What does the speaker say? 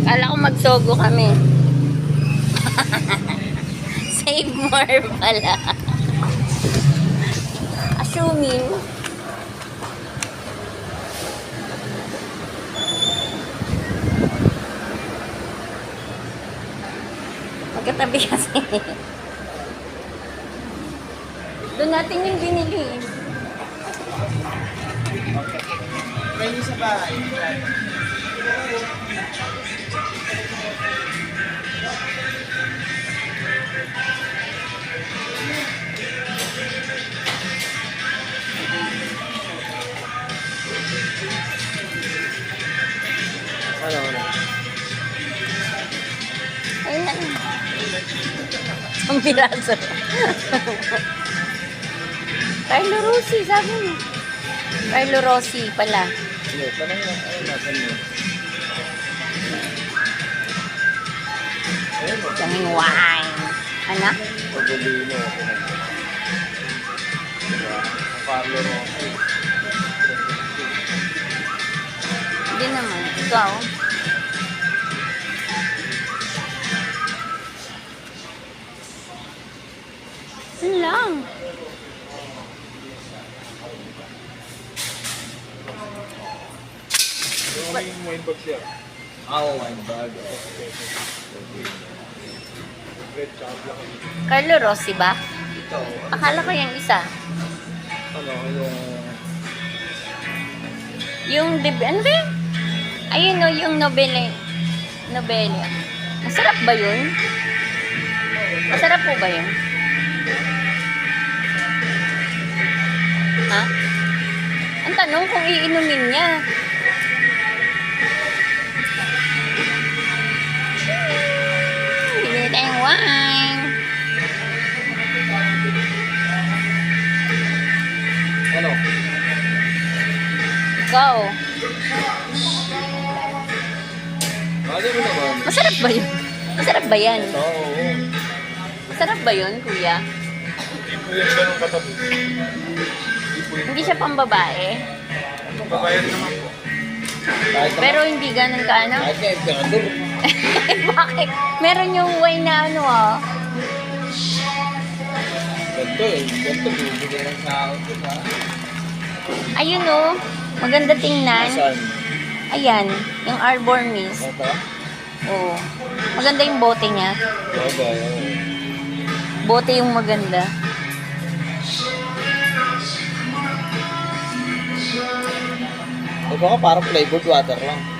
Kala ko magsogo kami. Save more pala. Assuming. Magkatabi kasi. Doon natin yung binili. May isa bahay. Ano? Ayun na. Ang piraso. Carlo Rossi, sabi mo. Carlo Rossi pala. Hindi, tanong mo. Ayun, nasan mo? Ayun, Daming wine. Ano? Pagulino. Diba? Ang Carlo Rossi. Hindi naman. Ikaw. Yun lang. Yung wine bag siya. Wine bag. Red chocolate. Carlo Rossi ba? Ito. Akala ko yung isa. Ano? Yung, ano ba yun? Ayun o, yung Nobele. Nobele. Masarap ba yun? Masarap po ba yun? Ha? Ang tanong kung iinumin niya. Bibili tayong wine. Ano? Ikaw. Bakit mo naman? Masarap ba yun? Masarap ba yan? Ito, oo. Masarap ba yun, kuya? Hindi po yan ganun katabi. Hindi po yan. Hindi siya pambabae. Babayan naman po. Pero hindi ganun ka ano? Kahit nga emperador. Bakit? Meron yung wine na ano ah. Ganto eh. Ganto. Bibigyan ng tao. Diba? Ayun oh. Maganda tingnan. Saan? Ayan. Yung Arbor Mist. Ito? Oo. Maganda yung bote niya. Bagay. Bote yung maganda. Ito ka parang flavored water lang.